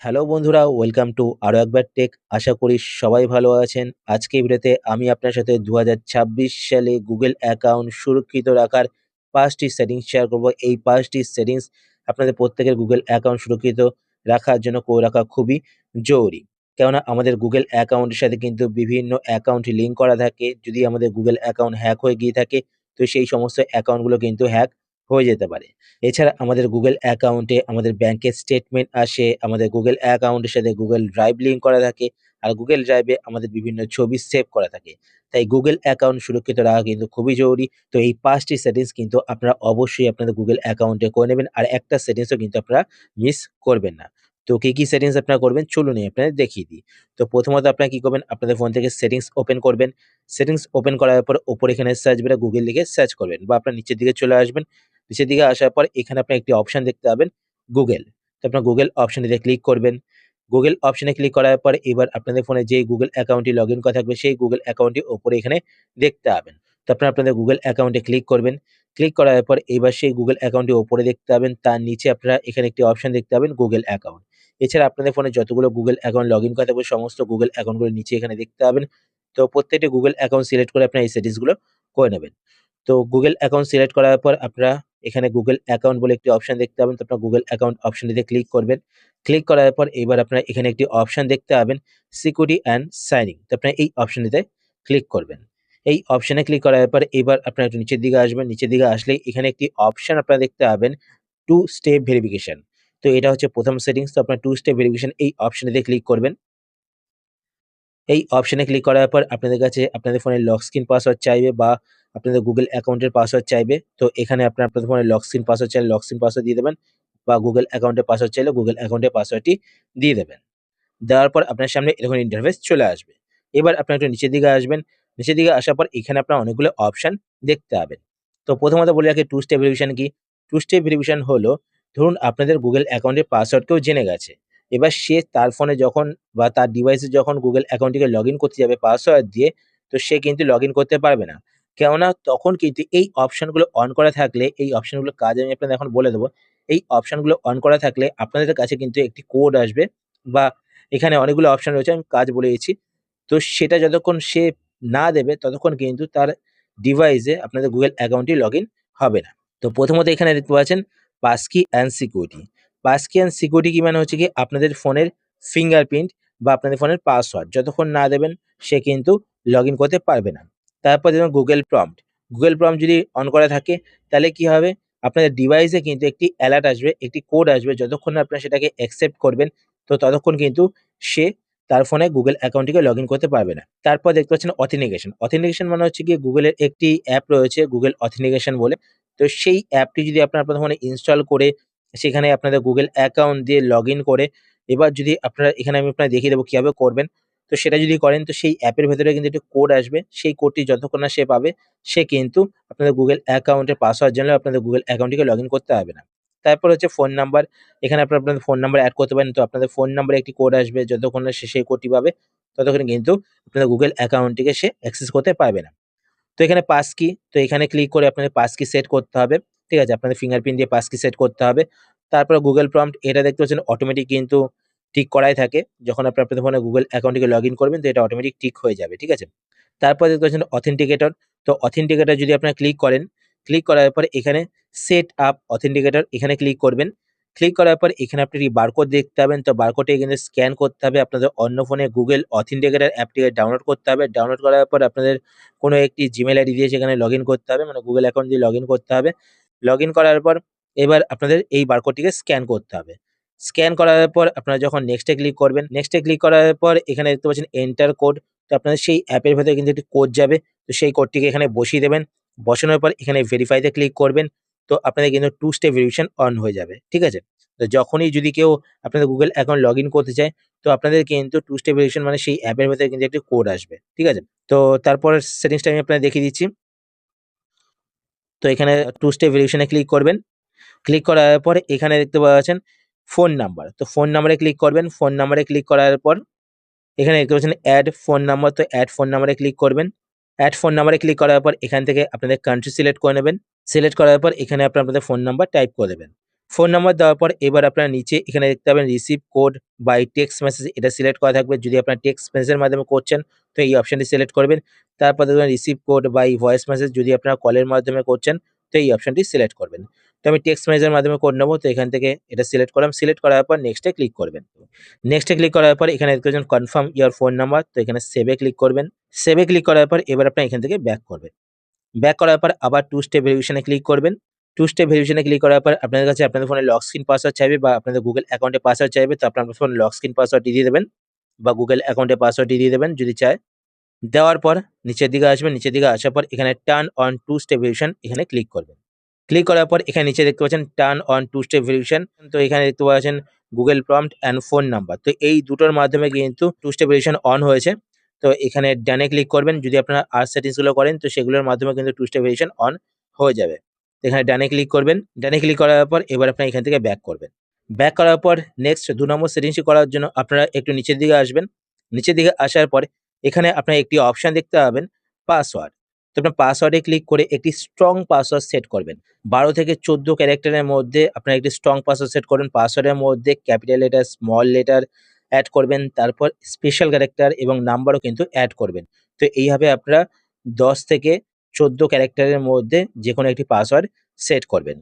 Hello বন্ধুরা, welcome to আরো একবার টেক। আশা করি সবাই ভালো আছেন। আজকে এই ভিডিওতে আমি আপনার সাথে 2026 সালে গুগল অ্যাকাউন্ট সুরক্ষিত রাখার 5টি সেটিংস শেয়ার করব। এই 5টি সেটিংস আপনাদের প্রত্যেকের গুগল অ্যাকাউন্ট সুরক্ষিত রাখার জন্য করে রাখা খুবই জরুরি। কেননা আমাদের গুগল অ্যাকাউন্টের সাথে কিন্তু বিভিন্ন অ্যাকাউন্ট লিঙ্ক করা থাকে। যদি আমাদের গুগল অ্যাকাউন্ট হ্যাক হয়ে গিয়ে থাকে, তো সেই সমস্ত অ্যাকাউন্টগুলো কিন্তু হ্যাক হয়ে যেতে পারে। এছাড়া আমাদের গুগল অ্যাকাউন্টে আমাদের ব্যাংকের স্টেটমেন্ট আসে, আমাদের গুগল অ্যাকাউন্টের সাথে গুগল ড্রাইভ লিঙ্ক করা থাকে, আর গুগল ড্রাইভে আমাদের বিভিন্ন ছবি সেভ করা থাকে। তাই গুগল অ্যাকাউন্ট সুরক্ষিত রাখা কিন্তু খুবই জরুরি। তো এই 5টি সেটিংস কিন্তু আপনারা অবশ্যই আপনাদের গুগল অ্যাকাউন্টে করে নেবেন। আর একটা সেটিংসও কিন্তু আপনারা মিস করবেন না। তো কি সেটিংস আপনারা করবেন চলুন আপনাদের দেখিয়ে দিই। তো প্রথমত আপনারা কি করবেন, আপনাদের ফোন থেকে সেটিংস ওপেন করবেন। সেটিংস ওপেন করার পর উপরে এখানে সার্চ বারে গুগল লিখে সার্চ করবেন, বা আপনার নিচের দিকে চলে আসবেন। নিচের দিকে আসার পর এখানে আপনি একটি অপশন দেখতে পাবেন গুগল। তো আপনার গুগল অপশনটিতে ক্লিক করবেন। গুগল অপশনে ক্লিক করার পর এবার আপনাদের ফোনে যেই গুগল অ্যাকাউন্টটি লগইন করা থাকবে সেই গুগল অ্যাকাউন্টটি উপরে এখানে দেখতে পাবেন। তো আপনারা আপনাদের গুগল অ্যাকাউন্টে ক্লিক করবেন। ক্লিক করার পর এবার সেই গুগল অ্যাকাউন্টটি উপরে দেখতে পাবেন। তার নিচে আপনারা এখানে একটি অপশন দেখতে পাবেন গুগল অ্যাকাউন্ট। এছাড়া আপনাদের ফোনে যতগুলো গুগল অ্যাকাউন্ট লগইন করা থাকবে সমস্ত গুগল অ্যাকাউন্টগুলো নিচে এখানে দেখতে পাবেন। তো প্রত্যেকটি গুগল অ্যাকাউন্ট সিলেক্ট করে আপনারা এই সেটিংসগুলো করে নেবেন। তো গুগল অ্যাকাউন্ট সিলেক্ট করার পর আপনারা এখানে গুগল অ্যাকাউন্ট বলে একটি অপশন দেখতে পাবেন। তো আপনার গুগল অ্যাকাউন্ট অপশনটিতে ক্লিক করবেন। ক্লিক করার পর এবার আপনারা এখানে একটি অপশন দেখতে পাবেন সিকিউরিটি অ্যান্ড সাইনিং। তো আপনারা এই অপশনটিতে ক্লিক করবেন। এই অপশনে ক্লিক করার পর এবার আপনারা একটু নিচের দিকে আসবেন। নিচের দিকে আসলেই এখানে একটি অপশন আপনারা দেখতে পাবেন টু স্টেপ ভেরিফিকেশন। তো এটা হচ্ছে প্রথম সেটিংস। তো আপনার টু স্টেপ ভেরিফিকেশন এই অপশনটিতে ক্লিক করবেন। এই অপশনে ক্লিক করার পর আপনাদের কাছে আপনাদের ফোনের লক স্ক্রিন পাসওয়ার্ড চাইবে, বা আপনাদের গুগল অ্যাকাউন্টের পাসওয়ার্ড চাইবে। তো এখানে আপনাদের ফোনে লক স্ক্রিন পাসওয়ার্ড চাইলে লক স্ক্রিন পাসওয়ার্ড দিয়ে দেবেন, বা গুগল অ্যাকাউন্টের পাসওয়ার্ড চাইলে গুগল অ্যাকাউন্টের পাসওয়ার্ডটি দিয়ে দেবেন। দেওয়ার পর আপনার সামনে এরকম ইন্টারফেস চলে আসবে। এবার আপনারা একটু নিচের দিকে আসবেন। নিচের দিকে আসার পর এখানে আপনারা অনেকগুলো অপশন দেখতে পাবেন। তো প্রথমত বলে রাখি টু স্টেপ ভেরিফিকেশন কি? টু স্টেপ ভেরিফিকেশন হলো, ধরুন আপনাদের গুগল অ্যাকাউন্টের পাসওয়ার্ড কেউ জেনে গেছে। এবার সে তার ফোনে যখন বা তার ডিভাইসে যখন গুগল অ্যাকাউন্টটিকে লগইন করতে যাবে পাসওয়ার্ড দিয়ে, তো সে কিন্তু লগইন করতে পারবে না। কেননা তখন কিন্তু এই অপশনগুলো অন করা থাকলে, এই অপশনগুলোর কাজ আমি আপনাদের এখন বলে দেবো। এই অপশনগুলো অন করা থাকলে আপনাদের কাছে কিন্তু একটি কোড আসবে, বা এখানে অনেকগুলো অপশন রয়েছে, আমি কাজ বলে দিচ্ছি। তো সেটা যতক্ষণ সে না দেবে ততক্ষণ কিন্তু তার ডিভাইসে আপনাদের গুগল অ্যাকাউন্টটি লগইন হবে না। তো প্রথমত এখানে দেখতে পাচ্ছেন passkey and security. Passkey and security কি মানে হচ্ছে কি, আপনাদের ফোনের ফিঙ্গারপ্রিন্ট বা আপনাদের ফোনের পাসওয়ার্ড যতক্ষণ না দেবেন সে কিন্তু লগইন করতে পারবে না। তারপর দেখুন গুগল প্রম্পট। গুগল প্রম্পট যদি অন করা থাকে তাহলে কি হবে, আপনাদের ডিভাইসে কিন্তু একটি অ্যালার্ট আসবে, একটি কোড আসবে, যতক্ষণ না আপনারা সেটাকে অ্যাকসেপ্ট করবেন তো ততক্ষণ কিন্তু সে তার ফোনে গুগল অ্যাকাউন্টটিকে লগইন করতে পারবে না। তারপর দেখতে পাচ্ছেন অথেন্টিকেশন। অথেন্টিকেশন মানে হচ্ছে গিয়ে গুগলের একটি অ্যাপ রয়েছে গুগল অথেন্টিকেশন বলে। তো সেই অ্যাপটি যদি আপনাদের ফোনে ইনস্টল করে সেখানে আপনাদের গুগল অ্যাকাউন্ট দিয়ে লগইন করে, এবার যদি আপনারা এখানে আমি আপনাদের দেখিয়ে দেবো কিভাবে করবেন। তো সেটা যদি করেন তো সেই অ্যাপের ভেতরে কিন্তু একটি কোড আসবে। সেই কোডটি যতক্ষণ না সে পাবে সে কিন্তু আপনাদের গুগল অ্যাকাউন্টের পাসওয়ার্ড জানলেও আপনাদের গুগল অ্যাকাউন্টটিকে লগইন করতে পারবে না। তারপর হচ্ছে ফোন নাম্বার। এখানে আপনারা আপনাদের ফোন নাম্বার এড করতে পারেন। তো আপনাদের ফোন নাম্বারে একটি কোড আসবে, যতক্ষণ না সে সেই কোডটি পাবে ততক্ষণ কিন্তু আপনাদের গুগল অ্যাকাউন্টটিকে সে অ্যাক্সেস করতে পারবে না। তো এখানে পাসকি, তো এখানে ক্লিক করে আপনাদের পাসকি সেট করতে হবে। ঠিক আছে? আপনাদের ফিঙ্গারপ্রিন্ট দিয়ে পাসকি সেট করতে হবে। তারপরে গুগল প্রম্পট, এটা দেখতে পাচ্ছেন অটোমেটিক কিন্তু টিক করাই থাকে। যখন আপনাদের ফোনে গুগল অ্যাকাউন্টটিকে লগইন করবেন তো এটা অটোমেটিক টিক হয়ে যাবে। ঠিক আছে? তারপর দেখতে পাচ্ছেন অথেন্টিকেটর। তো অথেন্টিকেটর যদি আপনারা ক্লিক করেন, ক্লিক করার পরে এখানে সেট আপ অথেন্টিকেটর এখানে ক্লিক করবেন। ক্লিক করার পর এখানে আপনি একটি বারকোড দেখতে পাবেন। তো বারকোডটি কিন্তু স্ক্যান করতে হবে। আপনাদের অন্য ফোনে গুগল অথেন্টিকেটর অ্যাপটিকে ডাউনলোড করতে হবে। ডাউনলোড করার পর আপনাদের কোনো একটি জিমেইল আইডি দিয়ে সেখানে লগইন করতে হবে। মানে গুগল অ্যাকাউন্ট দিয়ে লগইন করতে হবে। লগইন করার পর এবার আপনাদের এই বারকোডটিকে স্ক্যান করতে হবে। স্ক্যান করার পর আপনারা যখন নেক্সট এ ক্লিক করবেন, নেক্সট এ ক্লিক করার পর এখানে দেখতে পাচ্ছেন এন্টার কোড। তো আপনাদের সেই অ্যাপের ভেতরে কিন্তু একটি কোড যাবে। তো সেই কোডটিকে এখানে বসিয়ে দেবেন। বসানোর পর এখানে ভেরিফাই তে ক্লিক করবেন। তো আপনাদের কিন্তু টু স্টেপ ভেরিফিকেশন অন হয়ে যাবে। ঠিক আছে? তো যখনই যদি কেউ আপনাদের গুগল অ্যাকাউন্ট লগইন করতে চায় তো আপনাদের কিন্তু টু স্টেপ ভেরিফিকেশন মানে সেই অ্যাপের ভেতরে কিন্তু একটি কোড আসবে। ঠিক আছে? তো তারপর সেটিংসটা আমি আপনাদের দেখিয়ে দিচ্ছি। তো এখানে টু স্টেপ ভেরিফিকেশন এ ক্লিক করবেন। ক্লিক করার পরে এখানে দেখতে পাচ্ছেন ফোন নাম্বার। তো ফোন নাম্বারে ক্লিক করবেন। ফোন নাম্বারে ক্লিক করার পর এখানে দেখতে পাচ্ছেন এড ফোন নাম্বার। তো এড ফোন নাম্বারে ক্লিক করবেন। এড ফোন নাম্বারে ক্লিক করার পর এখান থেকে আপনাদের কান্ট্রি সিলেক্ট করে নেবেন। সিলেক্ট করার পর এখানে আপনাদের ফোন নাম্বার টাইপ করে দেবেন। ফোন নাম্বার দেওয়ার পর এবার আপনার নিচে এখানে দেখতে পাবেন receive code by text message, এটা সিলেক্ট করা থাকবে। যদি আপনার টেক্সট মেসেজের মাধ্যমে করছেন তো এই অপশনটি সিলেক্ট করবেন। তারপর দেখবেন receive code by voice message, যদি আপনারা কলের মাধ্যমে করছেন তো এই অপশনটি সিলেক্ট করবেন। তো আমি টেক্সট মেসেজের মাধ্যমে কোড নেবো, তো এখান থেকে এটা সিলেক্ট করলাম। সিলেক্ট করার পর নেক্সটে ক্লিক করবেন। নেক্সটে ক্লিক করার পর এখানে দেখতে পাচ্ছেন কনফার্ম ইওর ফোন নাম্বার, তো এখানে সেভে ক্লিক করবেন। সেভে ক্লিক করার পর এবার আপনার এখান থেকে ব্যাক করবেন। ব্যাক করার পর আবার টু স্টেপ ভেরিফিকেশন এ ক্লিক করবেন। টু স্টেপ ভেরিফিকেশন এ ক্লিক করার পর আপনাদের কাছে আপনাদের ফোনে লক স্ক্রিন পাসওয়ার্ড চাইবে বা আপনাদের গুগল অ্যাকাউন্টে পাসওয়ার্ড চাইবে। তো আপনার ফোনে লক স্ক্রিন পাসওয়ার্ডটি দিয়ে দেবেন বা গুগল অ্যাকাউন্টে পাসওয়ার্ডটি দিয়ে দেবেন যদি চায়। দেওয়ার পর নিচের দিকে আসবেন। নিচের দিকে আসার পর এখানে turn on two step verification এখানে ক্লিক করবেন। ক্লিক করার পর এখানে নিচে দেখতে পাচ্ছেন turn on two step verification. তো এখানে দেখতে পাচ্ছেন Google prompt and phone number. তো এই দুটোর মাধ্যমে কিন্তু টু স্টেপ ভেরিফিকেশন অন হয়েছে। তো এখানে ডানে ক্লিক করবেন। যদি আপনারা আর সেটিংস গুলো করেন তো সেগুলোর মাধ্যমে কিন্তু টু স্টেপ ভেরিফিকেশন অন হয়ে যাবে। তো এখানে ডানে ক্লিক করবেন। ডানে ক্লিক করার পর এবার আপনারা এখান থেকে ব্যাক করবেন। ব্যাক করার পর নেক্সট ২ নম্বর সেটিংসটি করার জন্য আপনারা একটু নিচের দিকে আসবেন। নিচের দিকে আসার পর এখানে আপনারা একটি অপশন দেখতে পাবেন পাসওয়ার্ড। তো আপনার পাসওয়ার্ডে ক্লিক করে একটি স্ট্রং পাসওয়ার্ড সেট করবেন। ১২ থেকে ১৪ ক্যারেক্টারের মধ্যে আপনারা একটি স্ট্রং পাসওয়ার্ড সেট করবেন। পাসওয়ার্ডের মধ্যে capital letter, small letter add করবেন। তারপর স্পেশাল ক্যারেক্টার এবং নাম্বারও কিন্তু এড করবেন। তো এইভাবে আপনারা ১০ থেকে ১৪ ক্যারেক্টারের মধ্যে যেকোনো একটি পাসওয়ার্ড সেট করবেন।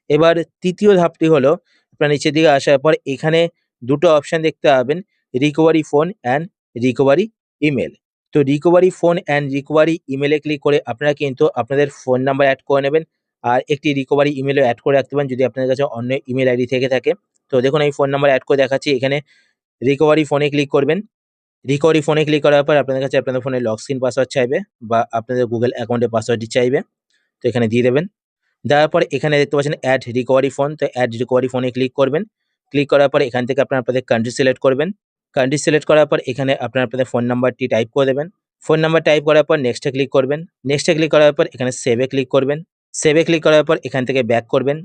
এবার ৩য় ধাপটি হলো আপনার নিচের দিকে আসার পর এখানে ২ টো অপশন দেখতে পাবেন recovery phone and recovery email. তো রিকভারি ফোন অ্যান্ড রিকভারি ইমেইলে ক্লিক করে আপনারা কিন্তু আপনাদের ফোন নাম্বার এড করে নেবেন। আর একটি রিকভারি ইমেইলও এড করে রাখতে পারেন যদি আপনাদের কাছে অন্য ইমেইল আইডি থেকে থাকে। তো দেখুন আমি ফোন নাম্বার এড করে দেখাচ্ছি। এখানে রিকভারি ফোনে ক্লিক করবেন। রিকভারি ফোনে ক্লিক করার পর আপনাদের কাছে আপনাদের ফোনে লক স্ক্রিন পাসওয়ার্ড চাইবে বা আপনাদের গুগল অ্যাকাউন্টের পাসওয়ার্ডটি চাইবে। তো এখানে দিয়ে দেবেন। দেওয়ার পরে এখানে দেখতে পাচ্ছেন অ্যাড রিকভারি ফোন, তো অ্যাড রিকভারি ফোনে ক্লিক করবেন। ক্লিক করার পরে এখান থেকে আপনারা আপনাদের কান্ট্রি সিলেক্ট করবেন। কান্ট্রি সিলেক্ট করার পর এখানে আপনারা আপনাদের ফোন নাম্বারটি টাইপ করে দেবেন। ফোন নাম্বার টাইপ করার পর নেক্সটে ক্লিক করবেন। নেক্সটে ক্লিক করার পর এখানে সেভে ক্লিক করবেন। সেভে ক্লিক করার পর এখান থেকে ব্যাক করবেন।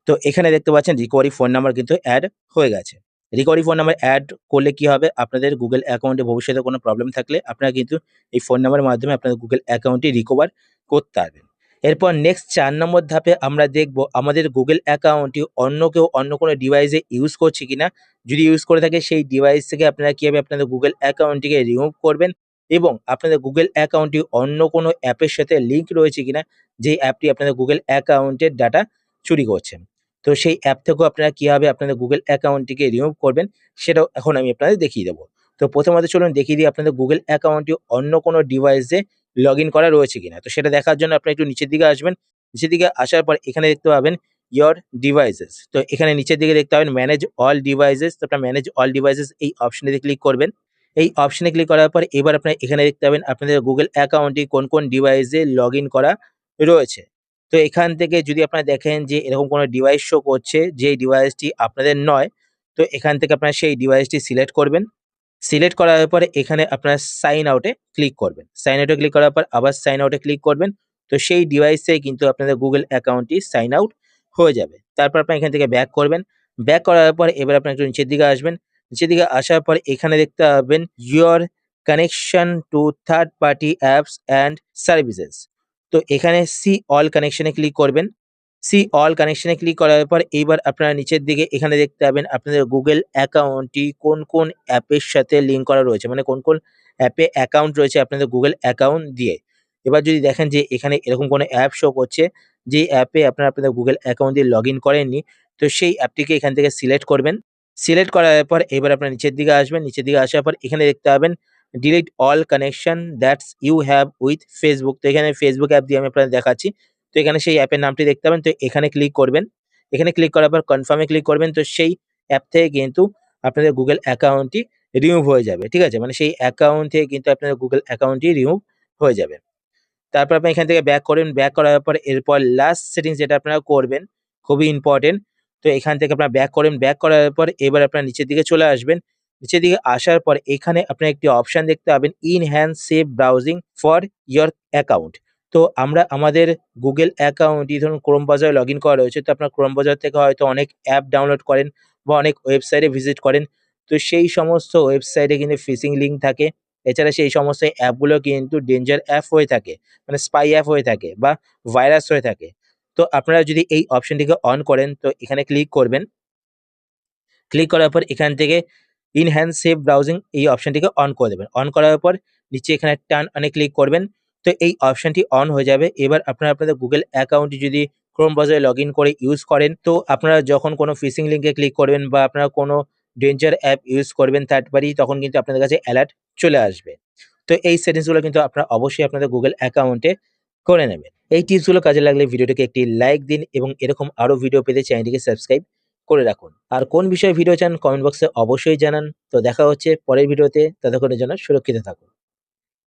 তো এখানে দেখতে পাচ্ছেন রিকভারি ফোন নাম্বার কিন্তু এড হয়ে গেছে। রিকভারি ফোন নাম্বার এড করলে কি হবে? আপনাদের গুগল অ্যাকাউন্টে ভবিষ্যতে কোনো প্রবলেম থাকলে আপনারা কিন্তু এই ফোন নাম্বারের মাধ্যমে আপনাদের গুগল অ্যাকাউন্টটি রিকভার করতে পারবেন। এরপর নেক্সট ৪ নম্বর ধাপে আমরা দেখব আমাদের গুগল অ্যাকাউন্টটি অন্য কেউ অন্য কোনো ডিভাইসে ইউজ করছে কিনা। যদি ইউজ করে থাকে সেই ডিভাইস থেকে আপনারা কিভাবে আপনাদের গুগল অ্যাকাউন্টটিকে রিমুভ করবেন এবং আপনাদের গুগল অ্যাকাউন্টটি অন্য কোনো অ্যাপের সাথে লিঙ্ক রয়েছে কিনা, যেই অ্যাপটি আপনাদের গুগল অ্যাকাউন্টের ডাটা চুরি করছে। তো সেই অ্যাপ থেকেও আপনারা কিভাবে আপনাদের গুগল অ্যাকাউন্টটিকে রিমুভ করবেন সেটাও এখন আমি আপনাদের দেখিয়ে দেবো। তো প্রথমত চলুন দেখিয়ে দিই আপনাদের গুগল অ্যাকাউন্টটি অন্য কোনো ডিভাইসে লগইন করা রয়েছে কিনা। তো সেটা দেখার জন্য আপনারা একটু নিচের দিকে আসবেন। নিচের দিকে আসার পর এখানে দেখতে পাবেন ইওর ডিভাইসেস। তো এখানে নিচের দিকে দেখতে পাবেন ম্যানেজ অল ডিভাইসেস। তো আপনারা ম্যানেজ অল ডিভাইসেস এই অপশনটিতে ক্লিক করবেন। এই অপশনে ক্লিক করার পর এবার আপনারা এখানে দেখতে পাবেন আপনাদের গুগল অ্যাকাউন্টটি কোন ডিভাইসে লগইন করা রয়েছে। তো এখান থেকে যদি আপনারা দেখেন যে এরকম কোনো ডিভাইস শো করছে যেই ডিভাইসটি আপনাদের নয়, তো এখান থেকে আপনারা সেই ডিভাইসটি সিলেক্ট করবেন। সিলেক্ট করার পরে এখানে আপনার সাইন আউট এ ক্লিক করবেন। সাইন আউট এ ক্লিক করার পর আবার সাইন আউট এ ক্লিক করবেন। তো সেই ডিভাইসে কিন্তু আপনাদের গুগল অ্যাকাউন্টটি সাইন আউট হয়ে যাবে। তারপর আপনারা এখান থেকে ব্যাক করবেন। ব্যাক করার পর এবার আপনারা একটু নিচের দিকে আসবেন। নিচের দিকে আসার পর এখানে দেখতে পাবেন your connection to third party apps and services. তো এখানে সি অল কানেকশন এ ক্লিক করবেন। সি অল কানেকশন এ ক্লিক করার পর এইবার আপনারা নিচের দিকে এখানে দেখতে পাবেন আপনাদের গুগল অ্যাকাউন্টটি কোন অ্যাপের সাথে লিঙ্ক করা রয়েছে। মানে কোন অ্যাপে অ্যাকাউন্ট রয়েছে আপনাদের গুগল অ্যাকাউন্ট দিয়ে। এবার যদি দেখেন যে এখানে এরকম কোনো অ্যাপ শো করছে যে অ্যাপে আপনারা আপনাদের গুগল অ্যাকাউন্ট দিয়ে লগইন করেননি, তো সেই অ্যাপটিকে এখান থেকে সিলেক্ট করবেন। সিলেক্ট করার পর এবার আপনারা নিচের দিকে আসবেন। নিচের দিকে আসার পর এখানে দেখতে পাবেন delete all connection that's you have with Facebook. তো এখানে ফেসবুক অ্যাপ দিয়ে আমি আপনাদের দেখাচ্ছি। তো এখানে সেই অ্যাপের নামটি দেখতে পাবেন। তো এখানে ক্লিক করবেন। এখানে ক্লিক করার পর কনফার্ম এ ক্লিক করবেন। তো সেই অ্যাপ থেকে কিন্তু আপনাদের গুগল অ্যাকাউন্টটি রিমুভ হয়ে যাবে। ঠিক আছে? মানে সেই অ্যাকাউন্ট থেকে কিন্তু আপনাদের গুগল অ্যাকাউন্টটি রিমুভ হয়ে যাবে। তারপর আপনি এখান থেকে ব্যাক করবেন। ব্যাক করার পর এরপর লাস্ট সেটিংস যেটা আপনারা করবেন, খুবই ইম্পোর্টেন্ট। তো এখান থেকে আপনারা ব্যাক করেন। ব্যাক করার পর এবার আপনারা নিচের দিকে চলে আসবেন। নিচের দিকে আসার পর এখানে আপনারা একটি অপশন দেখতে পাবেন enhance save browsing for your account. তো আমরা আমাদের গুগল অ্যাকাউন্টটি ধরুন ক্রোম ব্রাউজারে লগইন করা রয়েছে। তো আপনার ক্রোম ব্রাউজার থেকে হয়তো অনেক অ্যাপ ডাউনলোড করেন বা অনেক ওয়েবসাইটে ভিজিট করেন। তো সেই সমস্ত ওয়েবসাইটে কিন্তু ফিশিং লিঙ্ক থাকে। এছাড়া সেই সমস্ত অ্যাপগুলো কিন্তু ডেঞ্জার অ্যাপ হয়ে থাকে। মানে স্পাই অ্যাপ হয়ে থাকে বা ভাইরাস হয়ে থাকে। তো আপনারা যদি এই অপশনটিকে অন করেন তো এখানে ক্লিক করবেন। ক্লিক করার পর এখান থেকে ইনহ্যান্স সেভ ব্রাউজিং এই অপশনটিকে অন করে দেবেন। অন করার পর নিচে এখানে টার্ন অনে ক্লিক করবেন। তো এই অপশনটি অন হয়ে যাবে। এবার আপনারা আপনাদের Google অ্যাকাউন্টটি যদি Chrome ব্রাউজারে লগইন করে ইউজ করেন, তো আপনারা যখন কোনো ফিশিং লিংকে ক্লিক করবেন বা আপনারা কোনো ডেঞ্জার অ্যাপ ইউজ করবেন থার্ড পার্টি, তখন কিন্তু আপনাদের কাছে অ্যালার্ট চলে আসবে। তো এই সেটিংস গুলো কিন্তু আপনারা অবশ্যই আপনাদের Google অ্যাকাউন্টে করে নেবেন। এই টিপস গুলো কাজে লাগলে ভিডিওটিকে একটি লাইক দিন এবং এরকম আরো ভিডিও পেতে চ্যানেলটিকে সাবস্ক্রাইব করে রাখুন। আর কোন বিষয়ে ভিডিও চান কমেন্ট বক্সে অবশ্যই জানান। তো দেখা হচ্ছে পরের ভিডিওতে। ততক্ষণের জন্য সুরক্ষিত থাকুন।